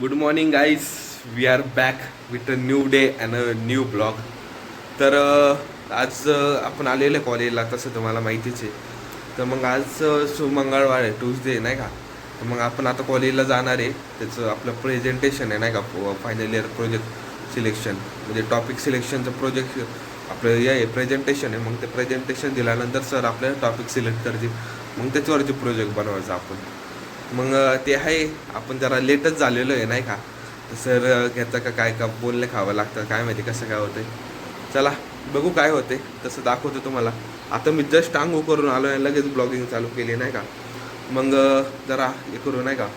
Good morning guys. We are back with a new day and a new blog. तर आज आपण आलेलं आहे कॉलेजला, तसं तुम्हाला माहितीच आहे. तर मग आज मंगळवार आहे, ट्यूजडे नाही का. तर मग आपण आता कॉलेजला जाणार आहे. त्याचं आपलं प्रेझेंटेशन आहे नाही का, फायनल इयर प्रोजेक्ट सिलेक्शन, म्हणजे टॉपिक सिलेक्शनचं प्रोजेक्ट आपलं हे आहे, प्रेझेंटेशन आहे. मग ते प्रेझेंटेशन दिल्यानंतर सर आपल्याला टॉपिक सिलेक्ट करतील, मग त्याच्यावरती प्रोजेक्ट बनवायचं आपण. मग ते आहे, आपण जरा लेटच झालेलो आहे नाही का. तर सर घेता का काय का बोलणे खावं लागतं, काय माहिती कसं काय होतंय. चला बघू काय होते, तसं दाखवतो तुम्हाला. आता मी जस्ट आंघोळ करून आलो आहे, लगेच ब्लॉगिंग चालू केली नाही का. मग जरा हे करू नाही का,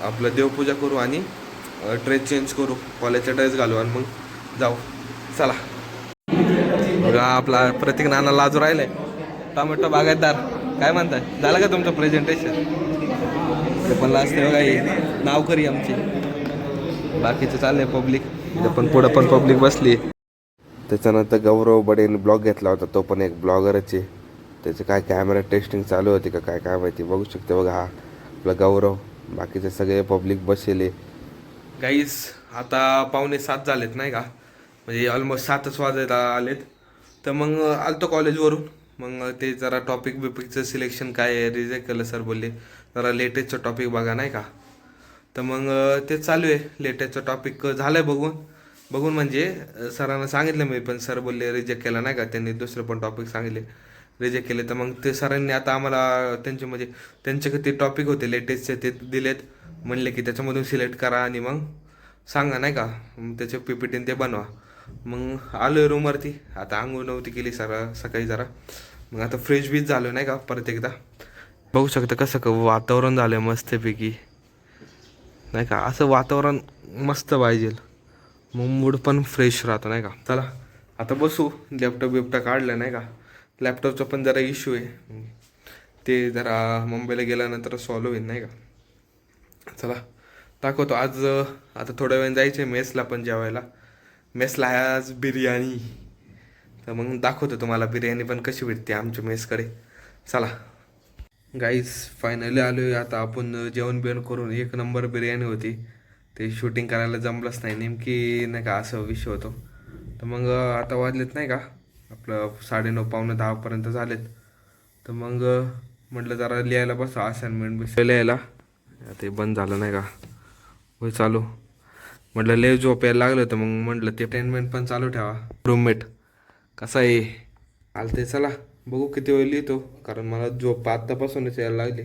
आपलं देवपूजा करू आणि ड्रेस चेंज करू, कॉलेजचा ड्रेस घालू आणि मग जाऊ. चला बघा, आपला प्रतीक नाना लाजू राहिलाय. टोमॅटो बागायतदार, काय म्हणताय, झालं का तुमचं प्रेझेंटेशन? ते पण लाजते बघा, हे नावकरी आमची. बाकीचं चाललंय पब्लिक, पण पुढं पण पब्लिक बसली. त्याच्यानंतर गौरव बडेने ब्लॉग घेतला होता, तो पण एक ब्लॉगरच आहे. त्याचे काय कॅमेरा टेस्टिंग चालू होती का काय काय माहिती. बघू शकते बघा, हा आपला गौरव, बाकीचे सगळे पब्लिक बसले. गाईस आता 6:45 झालेत नाही का, म्हणजे ऑलमोस्ट 7च वाजायला आलेत. तर मग आलतो कॉलेजवरून. मग ते जरा टॉपिक बिपिकचं सिलेक्शन काय आहे रिजेक्ट केलं, सर बोलले जरा लेटेस्टचं टॉपिक बघा नाही का. तर मग तेच चालू आहे, लेटेस्टचं टॉपिक झालं आहे बघून बघून म्हणजे सरांना सांगितलं मी, पण सर बोलले रिजेक्ट केला नाही का. त्यांनी दुसरे पण टॉपिक सांगितले, रिजेक्ट केले. तर मग ते सरांनी आता आम्हाला त्यांचे म्हणजे त्यांचे किती टॉपिक होते लेटेस्टचे ते दिलेत. म्हणले की त्याच्यामधून सिलेक्ट करा आणि मग सांगा नाही का, मग त्याचे पीपीटी ते बनवा. मग आलो आहे रूमवरती. आता आंघोळ नव्हती केली सकाळी जरा. मग आता फ्रेश बीच झालो नाही का परत एकदा. बघू शकता कसं वातावरण झालं आहे मस्तपैकी नाही का. असं वातावरण मस्त पाहिजे, मग मूड पण फ्रेश राहतो नाही का. चला आता बसू, लॅपटॉप बिपटॉप काढलं नाही का. लॅपटॉपचा पण जरा इश्यू आहे, ते जरा मुंबईला गेल्यानंतर सॉल्व होईल नाही का. चला दाखवतो आज. आता थोड्या वेळ जायचं आहे मेसला पण जेवायला. मेसला आहे आज बिर्याणी. तर मग दाखवतो तुम्हाला बिर्याणी पण कशी भेटते आमच्या मेसकडे. चला गाईस, फायनली आलो आहे आता आपण. जेवण बिवण करून एक नंबर बिर्याणी होती. ते शूटिंग करायला जमलंच नाही नेमकी नाही का, असं विषय होतो. तर मग आता वाजलेत नाही का आपलं 9:30 पावणे 10पर्यंत झालेत. तर मग म्हटलं जरा लिहायला बसा, असाइनमेंट बिस लिहायला. ते बंद झालं नाही का, होय चालू. म्हटलं लय झोप यायला लागलं, तर मग म्हटलं ते टेनमेंट पण चालू ठेवा. रूममेट कसा आहे आलते. चला बघू किती वेळ लिहितो, कारण मला झोप आत्तापासूनच यायला लागली.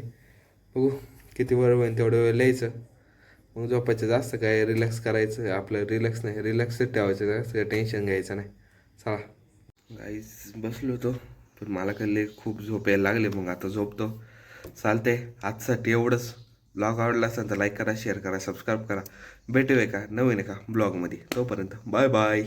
बघू किती वेळ होईल तेवढं वेळ लिहायचं, मग झोपायचं. जास्त काय रिलॅक्स करायचं आपलं, रिलॅक्स नाही रिलॅक्सच ठेवायचं, जास्त टेन्शन घ्यायचं नाही. चला गाईस बसलो होतो, पण मला काही खूप झोप यायला लागले. मग आता झोपतो. चालते आजसाठी एवढंच. ब्लॉग आवडला असेल तर लाईक करा, शेअर करा, सबस्क्राईब करा. भेटूया का नवीन एका ब्लॉगमध्ये, तोपर्यंत बाय बाय.